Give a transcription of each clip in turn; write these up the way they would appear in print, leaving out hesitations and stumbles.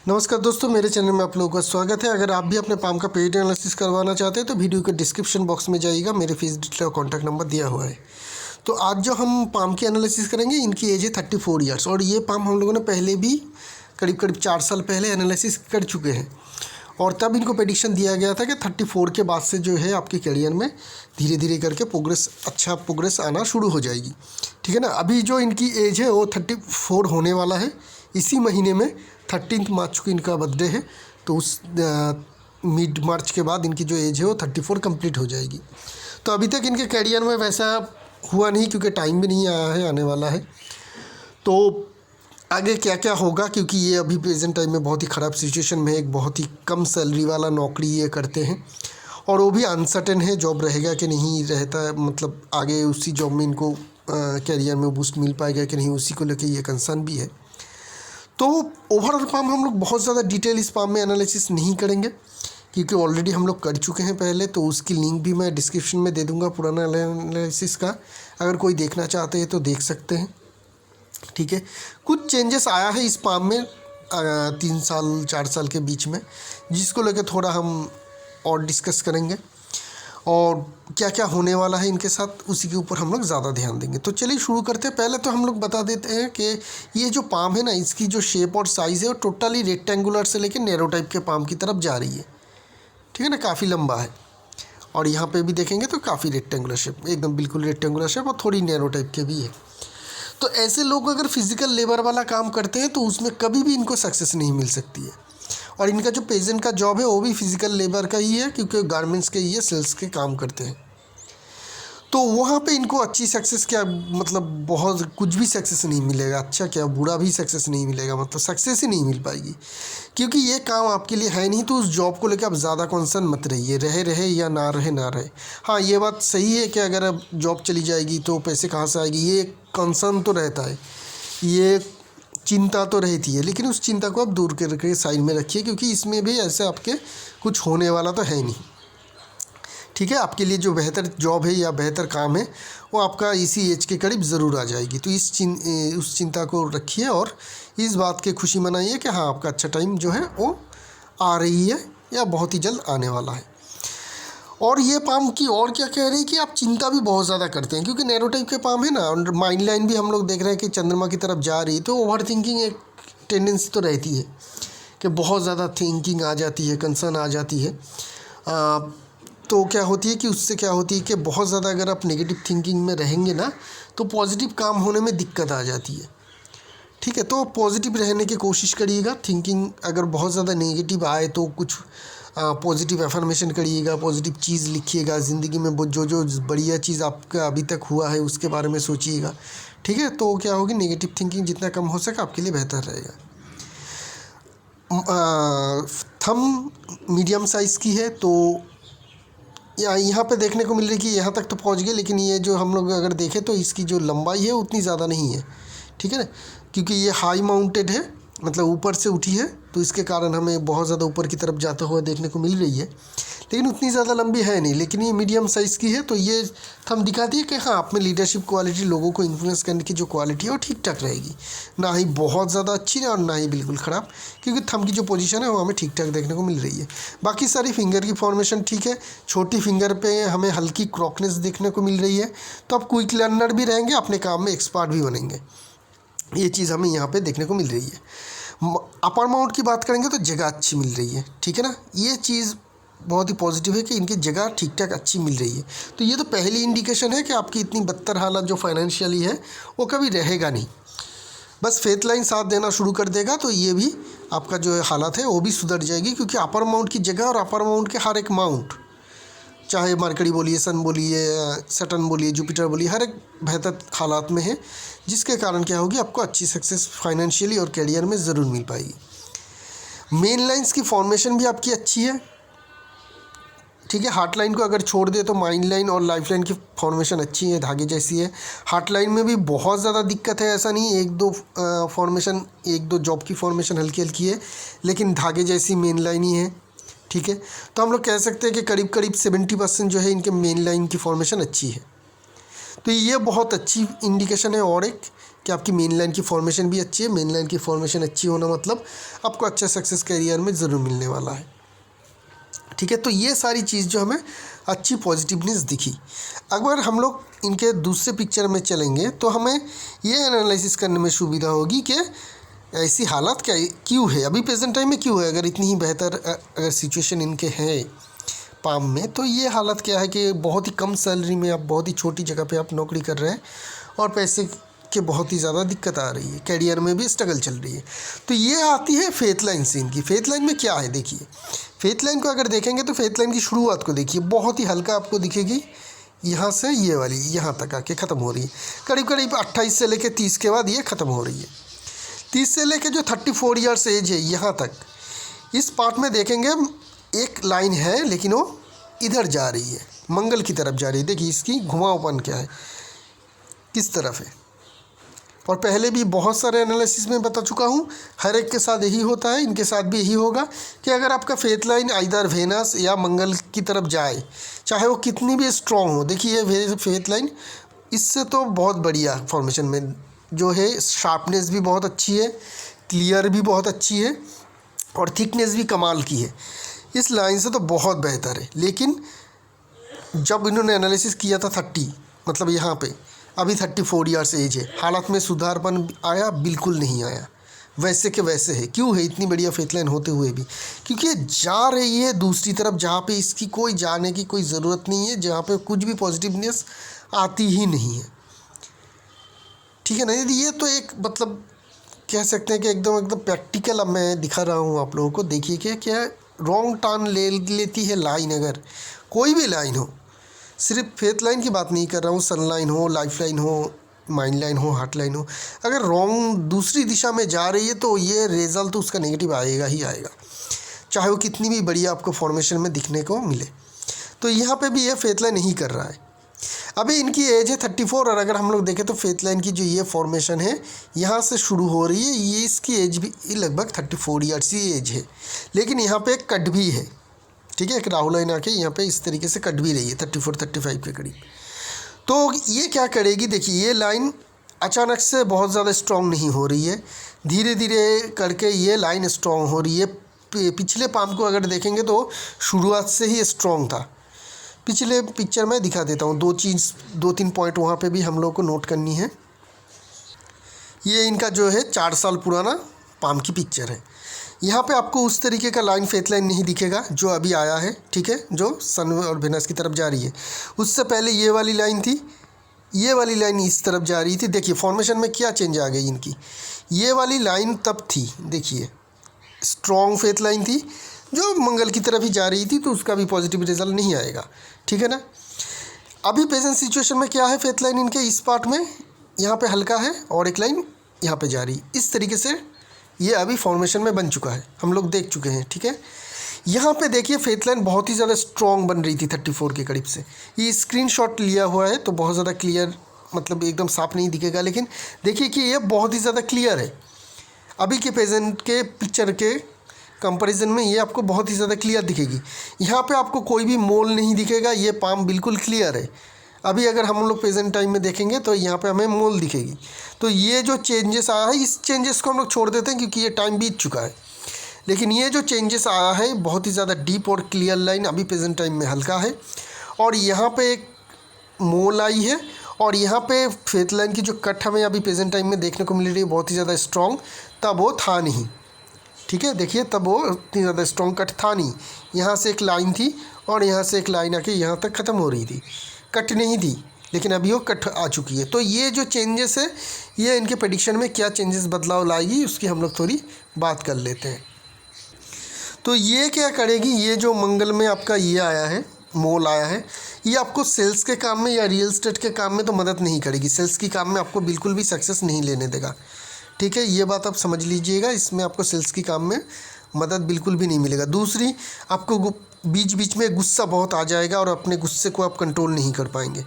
नमस्कार दोस्तों, मेरे चैनल में आप लोगों का स्वागत है। अगर आप भी अपने पाम का पेड एनालिसिस करवाना चाहते हैं तो वीडियो के डिस्क्रिप्शन बॉक्स में जाइएगा, मेरे फेस डिटेल और कॉन्टैक्ट नंबर दिया हुआ है। तो आज जो हम पाम की एनालिसिस करेंगे, इनकी एज है 34 ईयर्स और ये पाम हम लोगों ने पहले भी करीब 4 साल पहले एनालिसिस कर चुके हैं और तब इनको प्रेडिक्शन दिया गया था कि 34 के बाद से जो है आपके करियर में धीरे धीरे करके अच्छा प्रोग्रेस आना शुरू हो जाएगी। ठीक है ना। अभी जो इनकी एज है वो 34 होने वाला है। इसी महीने में 13 मार्च को इनका बर्थडे है, तो उस मिड मार्च के बाद इनकी जो एज है वो 34 कंप्लीट हो जाएगी। तो अभी तक इनके करियर में वैसा हुआ नहीं, क्योंकि टाइम भी नहीं आया है, आने वाला है। तो आगे क्या क्या होगा, क्योंकि ये अभी प्रेजेंट टाइम में बहुत ही ख़राब सिचुएशन में है। एक बहुत ही कम सैलरी वाला नौकरी ये करते हैं और वो भी अनसर्टेन है, जॉब रहेगा कि नहीं रहता है, मतलब आगे उसी जॉब में इनको करियर में बूस्ट मिल पाएगा कि नहीं, उसी को लेकर ये कंसर्न भी है। तो ओवरऑल पाम हम लोग बहुत ज़्यादा डिटेल इस पाम में एनालिसिस नहीं करेंगे, क्योंकि ऑलरेडी हम लोग कर चुके हैं पहले। तो उसकी लिंक भी मैं डिस्क्रिप्शन में दे दूंगा, पुराना एनालिसिस का। अगर कोई देखना चाहते हैं तो देख सकते हैं। ठीक है। कुछ चेंजेस आया है इस पाम में 3 साल 4 साल के बीच में, जिसको लेकर थोड़ा हम और डिस्कस करेंगे और क्या क्या होने वाला है इनके साथ, उसी के ऊपर हम लोग ज़्यादा ध्यान देंगे। तो चलिए शुरू करते हैं। पहले तो हम लोग बता देते हैं कि ये जो पाम है ना, इसकी जो शेप और साइज़ है वो टोटली रेक्टेंगुलर से लेकर नैरो टाइप के पाम की तरफ जा रही है। ठीक है ना, काफ़ी लंबा है। और यहाँ पे भी देखेंगे तो काफ़ी रेक्टेंगुलर शेप, एकदम बिल्कुल रेक्टेंगुलर शेप और थोड़ी नैरो टाइप के भी है। तो ऐसे लोग अगर फिज़िकल लेबर वाला काम करते हैं तो उसमें कभी भी इनको सक्सेस नहीं मिल सकती है। और इनका जो प्रेजेंट का जॉब है वो भी फिज़िकल लेबर का ही है, क्योंकि गारमेंट्स के ये सेल्स के काम करते हैं। तो वहाँ पे इनको अच्छी सक्सेस क्या, मतलब बहुत कुछ भी सक्सेस नहीं मिलेगा। अच्छा क्या बुरा भी सक्सेस नहीं मिलेगा, मतलब सक्सेस ही नहीं मिल पाएगी, क्योंकि ये काम आपके लिए है नहीं। तो उस जॉब को लेकर आप ज़्यादा कंसर्न मत रहिए, रहे या ना रहे। हाँ, ये बात सही है कि अगर अब जॉब चली जाएगी तो पैसे कहाँ से आएगी, ये कंसर्न तो रहता है, ये चिंता तो रहती है। लेकिन उस चिंता को आप दूर करके साइड में रखिए, क्योंकि इसमें भी ऐसे आपके कुछ होने वाला तो है नहीं। ठीक है। आपके लिए जो बेहतर जॉब है या बेहतर काम है वो आपका इसी एज के करीब ज़रूर आ जाएगी। तो उस चिंता को रखिए और इस बात की खुशी मनाइए कि हाँ, आपका अच्छा टाइम जो है वो आ रही है या बहुत ही जल्द आने वाला है। और ये पाम की और क्या कह रही है कि आप चिंता भी बहुत ज़्यादा करते हैं, क्योंकि नैरो टाइप के पाम है ना, और माइंड लाइन भी हम लोग देख रहे हैं कि चंद्रमा की तरफ जा रही है। तो ओवर थिंकिंग एक टेंडेंसी तो रहती है कि बहुत ज़्यादा थिंकिंग आ जाती है, कंसर्न आ जाती है। तो क्या होती है कि उससे क्या होती है कि बहुत ज़्यादा अगर आप नेगेटिव थिंकिंग में रहेंगे ना, तो पॉजिटिव काम होने में दिक्कत आ जाती है। ठीक है। तो पॉजिटिव रहने की कोशिश करिएगा। थिंकिंग अगर बहुत ज़्यादा नेगेटिव आए तो कुछ पॉजिटिव एफर्मेशन करिएगा, पॉजिटिव चीज़ लिखिएगा ज़िंदगी में, जो बढ़िया चीज़ आपका अभी तक हुआ है उसके बारे में सोचिएगा। ठीक है। तो क्या होगी, नेगेटिव थिंकिंग जितना कम हो सके आपके लिए बेहतर रहेगा। थंब मीडियम साइज़ की है, तो यहाँ पे देखने को मिल रही है कि यहाँ तक तो पहुँच गए, लेकिन ये जो हम लोग अगर देखें तो इसकी जो लंबाई है उतनी ज़्यादा नहीं है। ठीक है ना, क्योंकि ये हाई माउंटेड है, मतलब ऊपर से उठी है, तो इसके कारण हमें बहुत ज़्यादा ऊपर की तरफ जाते हुए देखने को मिल रही है, लेकिन उतनी ज़्यादा लंबी है नहीं। लेकिन ये मीडियम साइज़ की है, तो ये थंब दिखाती है कि हाँ, आप में लीडरशिप क्वालिटी, लोगों को इन्फ्लुएंस करने की जो क्वालिटी है वो ठीक ठाक रहेगी, ना ही बहुत ज़्यादा अच्छी और ना ही बिल्कुल ख़राब, क्योंकि थंब की जो पोजीशन है वो हमें ठीक ठाक देखने को मिल रही है। बाकी सारी फिंगर की फॉर्मेशन ठीक है। छोटी फिंगर पे हमें हल्की क्रॉकनेस देखने को मिल रही है। तो आप क्विक लर्नर भी रहेंगे, अपने काम में एक्सपर्ट भी बनेंगे, ये चीज़ हमें यहाँ पे देखने को मिल रही है। अपर माउंट की बात करेंगे तो जगह अच्छी मिल रही है। ठीक है ना, ये चीज़ बहुत ही पॉजिटिव है कि इनकी जगह ठीक ठाक अच्छी मिल रही है। तो ये तो पहली इंडिकेशन है कि आपकी इतनी बदतर हालत जो फाइनेंशियली है वो कभी रहेगा नहीं। बस फेथ लाइन साथ देना शुरू कर देगा तो ये भी आपका जो हालत है वो भी सुधर जाएगी, क्योंकि अपर माउंट की जगह और अपर माउंट के हर एक माउंट, चाहे मरकरी बोलिए, सन बोलिए, सैटर्न बोलिए, जुपिटर बोलिए, हर एक बेहतर हालात में है, जिसके कारण क्या होगी, आपको अच्छी सक्सेस फाइनेंशियली और करियर में ज़रूर मिल पाएगी। मेन लाइंस की फॉर्मेशन भी आपकी अच्छी है। ठीक है। हार्ट लाइन को अगर छोड़ दे तो माइंड लाइन और लाइफ लाइन की फॉर्मेशन अच्छी है, धागे जैसी है। हार्ट लाइन में भी बहुत ज़्यादा दिक्कत है, ऐसा नहीं, एक दो जॉब की फॉर्मेशन हल्की हल्की है, लेकिन धागे जैसी मेन लाइन ही है। ठीक है। तो हम लोग कह सकते हैं कि करीब 70% जो है इनके मेन लाइन की फॉर्मेशन अच्छी है। तो ये बहुत अच्छी इंडिकेशन है और एक कि आपकी मेन लाइन की फॉर्मेशन भी अच्छी है। मेन लाइन की फॉर्मेशन अच्छी होना मतलब आपको अच्छा सक्सेस करियर में ज़रूर मिलने वाला है। ठीक है, तो ये सारी चीज़ जो हमें अच्छी पॉजिटिवनेस दिखी। अगर हम लोग इनके दूसरे पिक्चर में चलेंगे तो हमें ये एनालिसिस करने में सुविधा होगी कि ऐसी हालत क्या क्यों है, अभी प्रेजेंट टाइम में क्यों है। अगर इतनी ही बेहतर अगर सिचुएशन इनके हैं पाम में, तो ये हालत क्या है कि बहुत ही कम सैलरी में आप बहुत ही छोटी जगह पे आप नौकरी कर रहे हैं और पैसे के बहुत ही ज़्यादा दिक्कत आ रही है, करियर में भी स्ट्रगल चल रही है। तो ये आती है फेथ लाइन से इनकी। फेथ लाइन में क्या है देखिए, फेथ लाइन को अगर देखेंगे तो फेथ लाइन की शुरुआत को देखिए, बहुत ही हल्का आपको दिखेगी, यहाँ से ये वाली यहाँ तक आके ख़त्म हो रही है। करीब करीब 28 से लेकर 30 के बाद ये ख़त्म हो रही है। 30 से लेकर जो 34 ईयर्स एज है यहाँ तक, इस पार्ट में देखेंगे एक लाइन है लेकिन वो इधर जा रही है, मंगल की तरफ जा रही है। देखिए इसकी घुमावपन क्या है, किस तरफ है। और पहले भी बहुत सारे एनालिसिस में बता चुका हूँ, हर एक के साथ यही होता है, इनके साथ भी यही होगा कि अगर आपका फेथ लाइन आइदर वेनस या मंगल की तरफ जाए, चाहे वो कितनी भी स्ट्रॉन्ग हो। देखिए ये फेथ लाइन इससे तो बहुत बढ़िया फॉर्मेशन में जो है, शार्पनेस भी बहुत अच्छी है, क्लियर भी बहुत अच्छी है और थिकनेस भी कमाल की है। इस लाइन से तो बहुत बेहतर है। लेकिन जब इन्होंने एनालिसिस किया था 30, मतलब यहाँ पे अभी 34 ईयर्स एज है, हालत में सुधारपन आया? बिल्कुल नहीं आया, वैसे के वैसे है। क्यों है इतनी बढ़िया फेथ लाइन होते हुए भी? क्योंकि ये जा रही है दूसरी तरफ जहाँ पे इसकी कोई जाने की कोई ज़रूरत नहीं है, जहाँ पे कुछ भी पॉजिटिवनेस आती ही नहीं है। ठीक है ना, ये तो एक मतलब कह सकते हैं कि एकदम प्रैक्टिकल अब मैं दिखा रहा हूँ आप लोगों को। देखिए कि क्या रॉन्ग टर्न ले लेती है लाइन, अगर कोई भी लाइन हो, सिर्फ फेथ लाइन की बात नहीं कर रहा हूँ, सन लाइन हो, लाइफ लाइन हो, माइंड लाइन हो, हार्ट लाइन हो, अगर रॉन्ग दूसरी दिशा में जा रही है तो ये रिजल्ट तो उसका नेगेटिव आएगा ही आएगा, चाहे वो कितनी भी बढ़िया आपको फॉर्मेशन में दिखने को मिले। तो यहाँ पे भी ये फेथ लाइन नहीं कर रहा है। अभी इनकी एज है 34 और अगर हम लोग देखें तो फेथ लाइन की जो ये फॉर्मेशन है यहाँ से शुरू हो रही है, ये इसकी एज भी लगभग 34 ईयर्स की एज है। लेकिन यहाँ पे एक कट भी है, ठीक है, एक राहु लाइन आके यहाँ पे इस तरीके से कट भी रही है 34-35 के करीब। तो ये क्या करेगी, देखिए ये लाइन अचानक से बहुत ज़्यादा स्ट्रॉन्ग नहीं हो रही है, धीरे धीरे करके ये लाइन स्ट्रॉन्ग हो रही है। पिछले पाम को अगर देखेंगे तो शुरुआत से ही स्ट्रॉन्ग था। पिछले पिक्चर में दिखा देता हूँ, 2-3 पॉइंट वहाँ पे भी हम लोग को नोट करनी है। ये इनका जो है 4 साल पुराना पाम की पिक्चर है। यहाँ पे आपको उस तरीके का लाइन फेथ लाइन नहीं दिखेगा जो अभी आया है, ठीक है, जो सन और वेनस की तरफ जा रही है। उससे पहले ये वाली लाइन थी, ये वाली लाइन इस तरफ जा रही थी। देखिए फॉर्मेशन में क्या चेंज आ गई इनकी। ये वाली लाइन तब थी, देखिए स्ट्रॉन्ग फेथ लाइन थी जो मंगल की तरफ ही जा रही थी, तो उसका भी पॉजिटिव रिजल्ट नहीं आएगा, ठीक है ना। अभी प्रेजेंट सिचुएशन में क्या है, फेथ लाइन इनके इस पार्ट में यहाँ पे हल्का है और एक लाइन यहाँ पे जा रही, इस तरीके से ये अभी फॉर्मेशन में बन चुका है, हम लोग देख चुके हैं, ठीक है। यहाँ पे देखिए फेथ लाइन बहुत ही ज़्यादा स्ट्रॉन्ग बन रही थी 34 के करीब से। ये स्क्रीनशॉट लिया हुआ है तो बहुत ज़्यादा क्लियर, मतलब एकदम साफ नहीं दिखेगा, लेकिन देखिए कि ये बहुत ही ज़्यादा क्लियर है। अभी के प्रेजेंट के पिक्चर के कंपैरिजन में ये आपको बहुत ही ज़्यादा क्लियर दिखेगी। यहाँ पे आपको कोई भी मोल नहीं दिखेगा, ये पाम बिल्कुल क्लियर है। अभी अगर हम लोग प्रेजेंट टाइम में देखेंगे तो यहाँ पे हमें मोल दिखेगी। तो ये जो चेंजेस आया है, इस चेंजेस को हम लोग छोड़ देते हैं क्योंकि ये टाइम बीत चुका है। लेकिन ये जो चेंजेस आया है बहुत ही ज़्यादा डीप और क्लियर लाइन अभी प्रेजेंट टाइम में हल्का है, और यहाँ पे एक मोल आई है, और यहाँ पे फेथ लाइन की जो कट हमें अभी प्रेजेंट टाइम में देखने को मिल रही है बहुत ही ज़्यादा स्ट्रॉन्ग, तब वो था नहीं, ठीक है। देखिए तब वो इतनी ज़्यादा स्ट्रॉन्ग कट था नहीं। यहाँ से एक लाइन थी और यहाँ से एक लाइन आके यहाँ तक ख़त्म हो रही थी, कट नहीं थी, लेकिन अभी वो कट आ चुकी है। तो ये जो चेंजेस है, ये इनके प्रेडिक्शन में क्या चेंजेस बदलाव लाएगी उसकी हम लोग थोड़ी बात कर लेते हैं। तो ये क्या करेगी, ये जो मंगल में आपका ये आया है, मोल आया है, ये आपको सेल्स के काम में या रियल एस्टेट के काम में तो मदद नहीं करेगी। सेल्स की काम में आपको बिल्कुल भी सक्सेस नहीं लेने देगा, ठीक है, ये बात आप समझ लीजिएगा। इसमें आपको सेल्स की काम में मदद बिल्कुल भी नहीं मिलेगा। दूसरी, आपको बीच बीच में गुस्सा बहुत आ जाएगा और अपने गुस्से को आप कंट्रोल नहीं कर पाएंगे,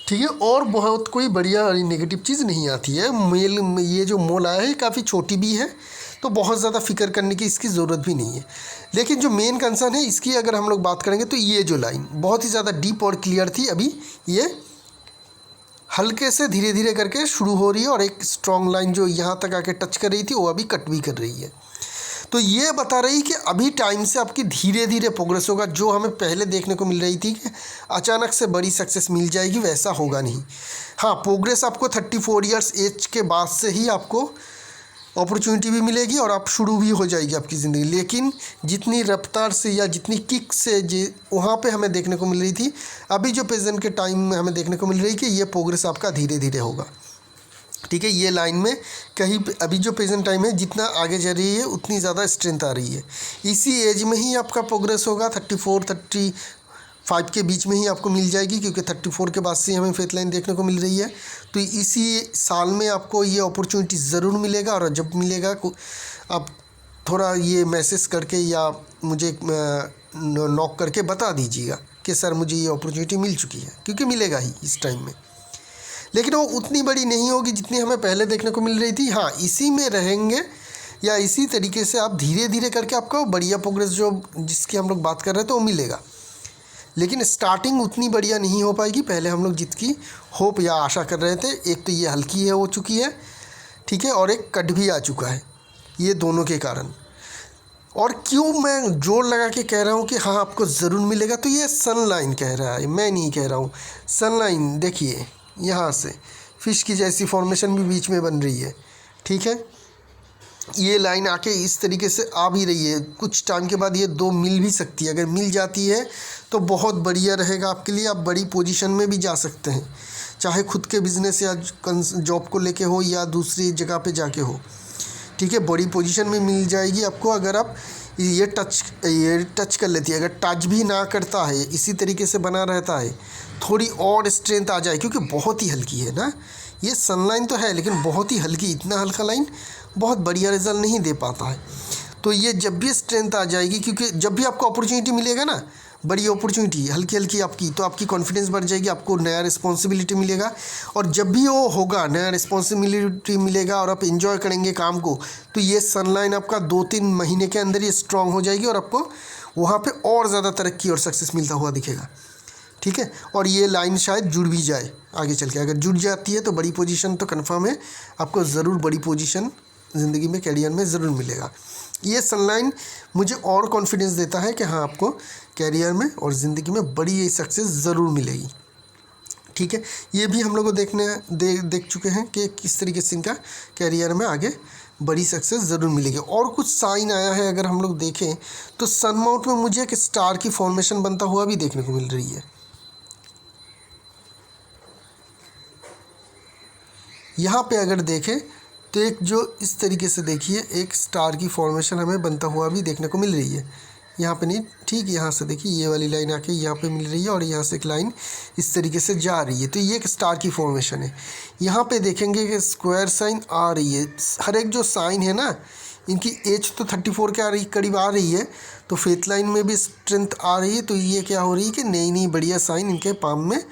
ठीक है। और बहुत कोई बढ़िया नेगेटिव चीज़ नहीं आती है। मेल ये जो मोल आया है काफ़ी छोटी भी है, तो बहुत ज़्यादा फिक्र करने की इसकी ज़रूरत भी नहीं है। लेकिन जो मेन कंसर्न है इसकी अगर हम लोग बात करेंगे तो ये जो लाइन बहुत ही ज़्यादा डीप और क्लियर थी, अभी ये हल्के से धीरे धीरे करके शुरू हो रही है और एक स्ट्रॉन्ग लाइन जो यहाँ तक आके टच कर रही थी वो अभी कट भी कर रही है। तो ये बता रही कि अभी टाइम से आपकी धीरे धीरे प्रोग्रेस होगा। जो हमें पहले देखने को मिल रही थी कि अचानक से बड़ी सक्सेस मिल जाएगी, वैसा होगा नहीं। हाँ, प्रोग्रेस आपको 34 ईयर्स एज के बाद से ही आपको अपॉर्चुनिटी भी मिलेगी और आप शुरू भी हो जाएगी आपकी ज़िंदगी। लेकिन जितनी रफ्तार से या जितनी किक से वहाँ पे हमें देखने को मिल रही थी, अभी जो प्रेजेंट के टाइम में हमें देखने को मिल रही है कि ये प्रोग्रेस आपका धीरे धीरे होगा। ठीक है, ये लाइन में कहीं अभी जो प्रेजेंट टाइम है जितना आगे जा रही है उतनी ज़्यादा स्ट्रेंथ आ रही है। इसी एज में ही आपका प्रोग्रेस होगा। 34-35 के बीच में ही आपको मिल जाएगी, क्योंकि 34 के बाद से हमें फेथ लाइन देखने को मिल रही है। तो इसी साल में आपको ये अपॉर्चुनिटी ज़रूर मिलेगा। और जब मिलेगा आप थोड़ा ये मैसेज करके या मुझे नॉक करके बता दीजिएगा कि सर मुझे ये अपॉर्चुनिटी मिल चुकी है, क्योंकि मिलेगा ही इस टाइम में। लेकिन वो उतनी बड़ी नहीं होगी जितनी हमें पहले देखने को मिल रही थी। हाँ, इसी में रहेंगे या इसी तरीके से आप धीरे धीरे करके आपका बढ़िया प्रोग्रेस जो जिसकी हम लोग बात कर रहे थे वो मिलेगा। लेकिन स्टार्टिंग उतनी बढ़िया नहीं हो पाएगी पहले हम लोग जितकी होप या आशा कर रहे थे। एक तो ये हल्की है हो चुकी है, ठीक है, और एक कट भी आ चुका है, ये दोनों के कारण। और क्यों मैं जोर लगा के कह रहा हूँ कि हाँ आपको ज़रूर मिलेगा, तो ये सनलाइन कह रहा है, मैं नहीं कह रहा हूँ। सनलाइन देखिए, यहाँ से फिश की जैसी फॉर्मेशन भी बीच में बन रही है। ठीक है, ये लाइन आके इस तरीके से आ भी रही है। कुछ टाइम के बाद ये दो मिल भी सकती है। अगर मिल जाती है तो बहुत बढ़िया रहेगा आपके लिए। आप बड़ी पोजीशन में भी जा सकते हैं, चाहे खुद के बिज़नेस या जॉब को लेके हो या दूसरी जगह पे जाके हो। ठीक है, बड़ी पोजीशन में मिल जाएगी आपको अगर आप ये टच कर लेती है। अगर टच भी ना करता है, इसी तरीके से बना रहता है, थोड़ी और स्ट्रेंथ आ जाए, क्योंकि बहुत ही हल्की है ना। ये सनलाइन तो है लेकिन बहुत ही हल्की, इतना हल्का लाइन बहुत बढ़िया रिजल्ट नहीं दे पाता है। तो ये जब भी स्ट्रेंथ आ जाएगी, क्योंकि जब भी आपको अपॉर्चुनिटी मिलेगा ना, बड़ी अपॉर्चुनिटी हल्की हल्की आपकी, तो आपकी कॉन्फिडेंस बढ़ जाएगी, आपको नया रिस्पॉन्सिबिलिटी मिलेगा। और जब भी वो होगा, नया रिस्पॉन्सिबिलिटी मिलेगा और आप एंजॉय करेंगे काम को, तो ये सनलाइन आपका 2-3 महीने के अंदर ये स्ट्रांग हो जाएगी और आपको वहाँ पे और ज़्यादा तरक्की और सक्सेस मिलता हुआ दिखेगा। ठीक है, और ये लाइन शायद जुड़ भी जाए आगे चल के। अगर जुड़ जाती है तो बड़ी पोजीशन तो कन्फर्म है, आपको ज़रूर बड़ी पोजीशन ज़िंदगी में, कैरियर में ज़रूर मिलेगा। ये सनलाइन मुझे और कॉन्फिडेंस देता है कि हाँ आपको कैरियर में और ज़िंदगी में बड़ी सक्सेस ज़रूर मिलेगी। ठीक है, ये भी हम लोग को देख चुके हैं कि किस तरीके से इनका कैरियर में आगे बड़ी सक्सेस ज़रूर मिलेगी। और कुछ साइन आया है अगर हम लोग देखें तो सन माउंट में मुझे एक स्टार की फॉर्मेशन बनता हुआ भी देखने को मिल रही है। यहाँ पे अगर देखें तो एक जो इस तरीके से देखिए, एक स्टार की फॉर्मेशन हमें बनता हुआ भी देखने को मिल रही है। यहाँ पे नहीं, ठीक, यहाँ से देखिए ये वाली लाइन आके यहाँ पे मिल रही है और यहाँ से एक लाइन इस तरीके से जा रही है, तो ये एक स्टार की फॉर्मेशन है। यहाँ पे देखेंगे कि स्क्वायर साइन आ रही है। हर एक जो साइन है ना, इनकी एज तो 34 के करीब आ रही है, तो फेथ लाइन में भी स्ट्रेंथ आ रही है। तो ये क्या हो रही है कि नई नई बढ़िया साइन इनके पाम में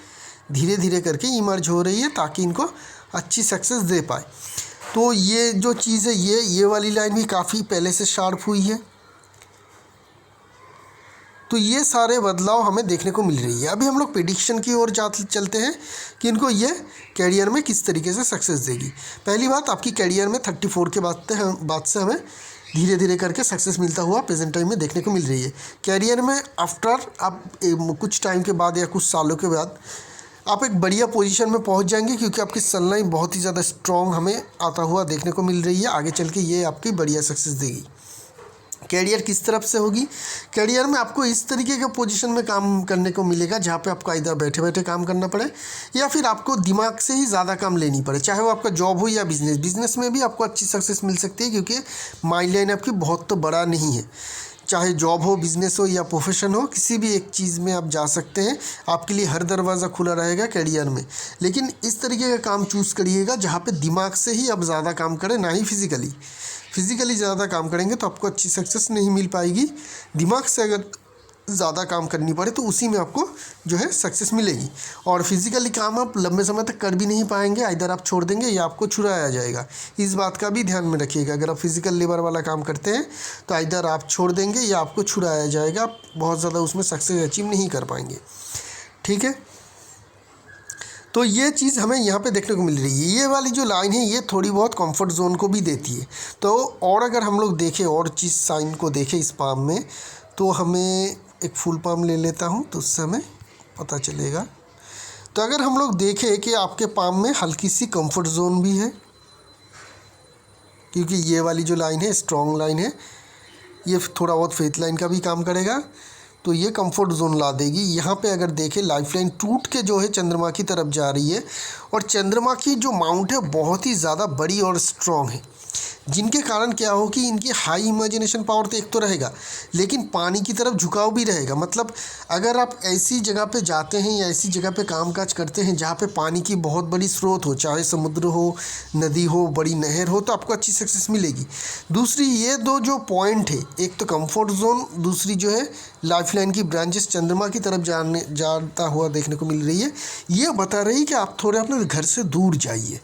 धीरे धीरे करके इमर्ज हो रही है, ताकि इनको अच्छी सक्सेस दे पाए। तो ये जो चीज़ है, ये वाली लाइन भी काफ़ी पहले से शार्प हुई है। तो ये सारे बदलाव हमें देखने को मिल रही है। अभी हम लोग प्रेडिक्शन की ओर चलते हैं कि इनको ये कैरियर में किस तरीके से सक्सेस देगी। पहली बात, आपकी कैरियर में 34 के बाद से हमें धीरे धीरे करके सक्सेस मिलता हुआ प्रेजेंट टाइम में देखने को मिल रही है। कैरियर में आफ्टर आप कुछ टाइम के बाद या कुछ सालों के बाद आप एक बढ़िया पोजीशन में पहुंच जाएंगे, क्योंकि आपकी सनलाइन बहुत ही ज़्यादा स्ट्रॉन्ग हमें आता हुआ देखने को मिल रही है। आगे चल के ये आपकी बढ़िया सक्सेस देगी। कैरियर किस तरफ से होगी? कैरियर में आपको इस तरीके के पोजीशन में काम करने को मिलेगा जहाँ पे आपको इधर बैठे बैठे काम करना पड़े या फिर आपको दिमाग से ही ज़्यादा काम लेनी पड़े, चाहे वो आपका जॉब हो या बिजनेस में भी आपको अच्छी सक्सेस मिल सकती है, क्योंकि माइंड लाइन आपकी बहुत तो बड़ा नहीं है। चाहे जॉब हो, बिज़नेस हो या प्रोफेशन हो, किसी भी एक चीज़ में आप जा सकते हैं। आपके लिए हर दरवाज़ा खुला रहेगा कैरियर में। लेकिन इस तरीके का काम चूज़ करिएगा जहाँ पे दिमाग से ही आप ज़्यादा काम करें, ना ही फिज़िकली ज़्यादा काम करेंगे तो आपको अच्छी सक्सेस नहीं मिल पाएगी। दिमाग से अगर ज़्यादा काम करनी पड़े तो उसी में आपको जो है सक्सेस मिलेगी। और फिज़िकली काम आप लंबे समय तक कर भी नहीं पाएंगे, इधर आप छोड़ देंगे या आपको छुड़ाया जाएगा। इस बात का भी ध्यान में रखिएगा। अगर आप फिज़िकल लेबर वाला काम करते हैं तो इधर आप छोड़ देंगे या आपको छुड़ाया जाएगा। आप बहुत ज़्यादा उसमें सक्सेस अचीव नहीं कर पाएंगे। ठीक है, तो ये चीज़ हमें यहाँ पे देखने को मिल रही है। ये वाली जो लाइन है ये थोड़ी बहुत कंफर्ट जोन को भी देती है। तो और अगर हम लोग देखें और चीज़ साइन को देखें इस पाम में, तो हमें एक फुल पाम ले लेता हूँ तो उससे हमें पता चलेगा। तो अगर हम लोग देखें कि आपके पाम में हल्की सी कंफर्ट जोन भी है, क्योंकि ये वाली जो लाइन है स्ट्रॉन्ग लाइन है, ये थोड़ा बहुत फेथ लाइन का भी काम करेगा, तो ये कंफर्ट जोन ला देगी। यहाँ पे अगर देखें लाइफ लाइन टूट के जो है चंद्रमा की तरफ जा रही है, और चंद्रमा की जो माउंट है बहुत ही ज़्यादा बड़ी और स्ट्रॉन्ग है, जिनके कारण क्या हो कि इनकी हाई इमेजिनेशन पावर तो एक तो रहेगा, लेकिन पानी की तरफ झुकाव भी रहेगा। मतलब अगर आप ऐसी जगह पे जाते हैं या ऐसी जगह पे कामकाज करते हैं जहाँ पे पानी की बहुत बड़ी स्रोत हो, चाहे समुद्र हो, नदी हो, बड़ी नहर हो, तो आपको अच्छी सक्सेस मिलेगी। दूसरी ये दो जो पॉइंट है, एक तो कंफर्ट जोन, दूसरी जो है लाइफ लाइन की ब्रांचेस चंद्रमा की तरफ जाता हुआ देखने को मिल रही है। ये बता रही है कि आप थोड़े अपने घर से दूर जाइए,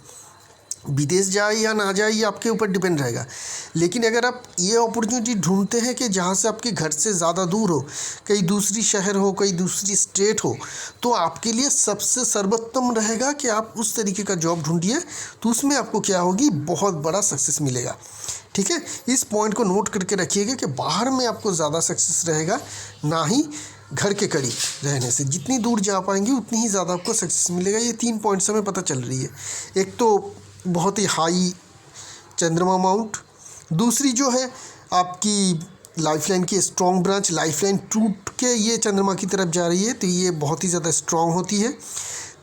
विदेश जाए या ना जाए ये आपके ऊपर डिपेंड रहेगा। लेकिन अगर आप ये अपॉर्चुनिटी ढूंढते हैं कि जहाँ से आपके घर से ज़्यादा दूर हो, कहीं दूसरी शहर हो, कहीं दूसरी स्टेट हो, तो आपके लिए सबसे सर्वोत्तम रहेगा कि आप उस तरीके का जॉब ढूंढिए। तो उसमें आपको क्या होगी, बहुत बड़ा सक्सेस मिलेगा। ठीक है, इस पॉइंट को नोट करके रखिएगा कि बाहर में आपको ज़्यादा सक्सेस रहेगा, ना ही घर के करीब रहने से। जितनी दूर जा पाएंगे उतनी ही ज़्यादा आपको सक्सेस मिलेगा। ये 3 पॉइंट्स हमें पता चल रही है। एक तो बहुत ही हाई चंद्रमा माउंट, दूसरी जो है आपकी लाइफलाइन की स्ट्रॉन्ग ब्रांच, लाइफलाइन टूट के ये चंद्रमा की तरफ जा रही है तो ये बहुत ही ज़्यादा स्ट्रॉन्ग होती है।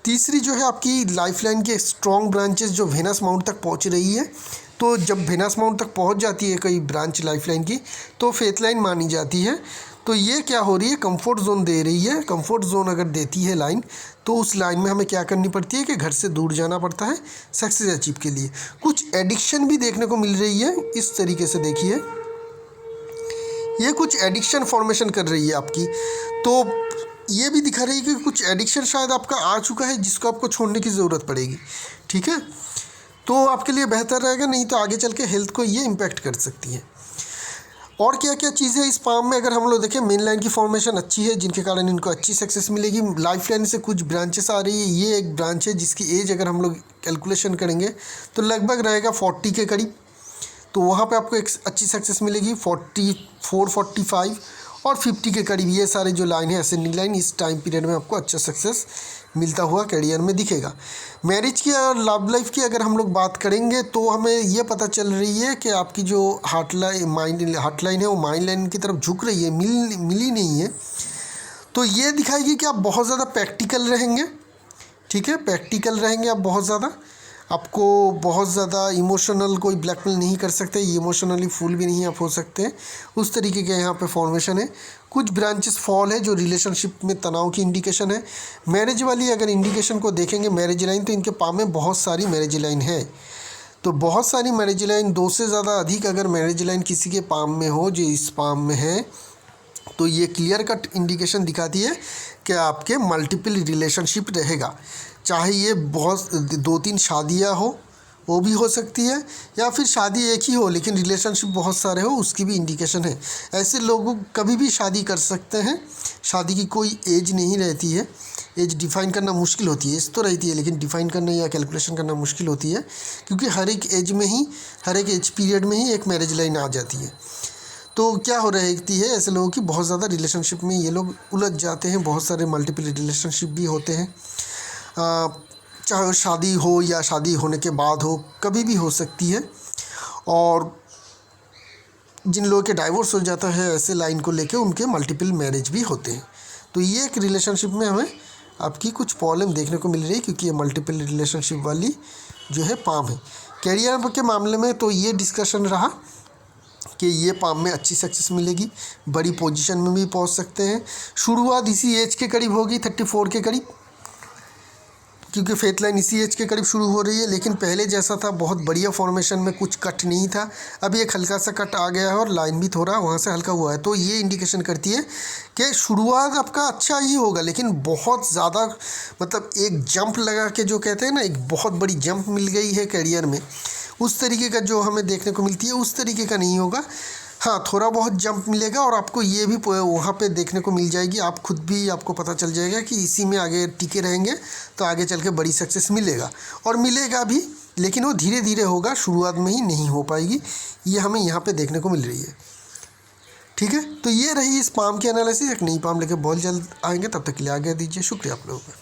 तीसरी जो है आपकी लाइफलाइन के स्ट्रॉन्ग ब्रांचेस जो वेनस माउंट तक पहुंच रही है, तो जब वेनस माउंट तक पहुंच जाती है कोई ब्रांच लाइफलाइन की, तो फेथ लाइन मानी जाती है। तो ये क्या हो रही है, कंफर्ट जोन दे रही है। कंफर्ट जोन अगर देती है लाइन, तो उस लाइन में हमें क्या करनी पड़ती है कि घर से दूर जाना पड़ता है सक्सेस अचीव के लिए। कुछ एडिक्शन भी देखने को मिल रही है, इस तरीके से देखिए, ये कुछ एडिक्शन फॉर्मेशन कर रही है आपकी। तो ये भी दिखा रही है कि कुछ एडिक्शन शायद आपका आ चुका है जिसको आपको छोड़ने की ज़रूरत पड़ेगी। ठीक है, तो आपके लिए बेहतर रहेगा, नहीं तो आगे चल के हेल्थ को ये इम्पैक्ट कर सकती है। और क्या क्या चीज़ें इस पाम में अगर हम लोग देखें, मेन लाइन की फॉर्मेशन अच्छी है जिनके कारण इनको अच्छी सक्सेस मिलेगी। लाइफ लाइन से कुछ ब्रांचेस आ रही है, ये एक ब्रांच है जिसकी एज अगर हम लोग कैलकुलेशन करेंगे तो लगभग रहेगा 40 के करीब, तो वहाँ पे आपको एक अच्छी सक्सेस मिलेगी। 44, 45 और 50 के करीब ये सारे जो लाइन है असेंडिंग लाइन, इस टाइम पीरियड में आपको अच्छा सक्सेस मिलता हुआ करियर में दिखेगा। मैरिज की और लव लाइफ की अगर हम लोग बात करेंगे तो हमें ये पता चल रही है कि आपकी जो हार्ट लाइन है वो माइंड लाइन की तरफ झुक रही है, मिली नहीं है। तो ये दिखाएगी कि आप बहुत ज़्यादा प्रैक्टिकल रहेंगे। ठीक है, प्रैक्टिकल रहेंगे आप बहुत ज़्यादा, आपको बहुत ज़्यादा इमोशनल कोई ब्लैकमेल नहीं कर सकते, इमोशनली फुल भी नहीं आप हो सकते, उस तरीके के यहाँ पे फॉर्मेशन है। कुछ ब्रांचेस फॉल है जो रिलेशनशिप में तनाव की इंडिकेशन है। मैरिज वाली अगर इंडिकेशन को देखेंगे मैरिज लाइन, तो इनके पाम में बहुत सारी मैरिज लाइन है। तो बहुत सारी मैरिज लाइन, 2 से ज़्यादा अधिक अगर मैरिज लाइन किसी के पाम में हो, जो इस पाम में है, तो ये क्लियर कट इंडिकेशन दिखाती है कि आपके मल्टीपल रिलेशनशिप रहेगा। चाहे ये बहुत 2-3 शादियाँ हो वो भी हो सकती है, या फिर शादी एक ही हो लेकिन रिलेशनशिप बहुत सारे हो, उसकी भी इंडिकेशन है। ऐसे लोग कभी भी शादी कर सकते हैं, शादी की कोई एज नहीं रहती है। एज डिफ़ाइन करना मुश्किल होती है, एज तो रहती है लेकिन डिफ़ाइन करना या कैलकुलेशन करना मुश्किल होती है, क्योंकि हर एक एज में ही, हर एक एज पीरियड में ही एक मैरिज लाइन आ जाती है। तो क्या हो रहती है, ऐसे लोगों की बहुत ज़्यादा रिलेशनशिप में ये लोग उलझ जाते हैं। बहुत सारे मल्टीपल रिलेशनशिप भी होते हैं, चाहे शादी हो या शादी होने के बाद हो, कभी भी हो सकती है। और जिन लोगों के डाइवोर्स हो जाता है ऐसे लाइन को लेके, उनके मल्टीपल मैरिज भी होते हैं। तो ये एक रिलेशनशिप में हमें आपकी कुछ प्रॉब्लम देखने को मिल रही है, क्योंकि ये मल्टीपल रिलेशनशिप वाली जो है पाम है। कैरियर के मामले में तो ये डिस्कशन रहा कि ये पाम में अच्छी सक्सेस मिलेगी, बड़ी पोजीशन में भी पहुंच सकते हैं। शुरुआत इसी एज के करीब होगी, 34 के करीब, क्योंकि फेथ लाइन इसी एज के करीब शुरू हो रही है। लेकिन पहले जैसा था बहुत बढ़िया फॉर्मेशन में कुछ कट नहीं था, अभी एक हल्का सा कट आ गया है और लाइन भी थोड़ा वहाँ से हल्का हुआ है। तो ये इंडिकेशन करती है कि शुरुआत आपका अच्छा ही होगा, लेकिन बहुत ज़्यादा, मतलब एक जंप लगा के जो कहते हैं ना, एक बहुत बड़ी जंप मिल गई है करियर में, उस तरीके का जो हमें देखने को मिलती है उस तरीके का नहीं होगा। हाँ, थोड़ा बहुत जंप मिलेगा और आपको ये भी वहाँ पे देखने को मिल जाएगी, आप खुद भी आपको पता चल जाएगा कि इसी में आगे टिके रहेंगे तो आगे चल के बड़ी सक्सेस मिलेगा और मिलेगा भी, लेकिन वो धीरे धीरे होगा, शुरुआत में ही नहीं हो पाएगी। ये हमें यहाँ पे देखने को मिल रही है। ठीक है, तो ये रही इस पाम की एनालिसिस। एक नई पाम लेके बहुत जल्द आएंगे, तब तक के लिए आगे दीजिए। शुक्रिया आप लोगों का।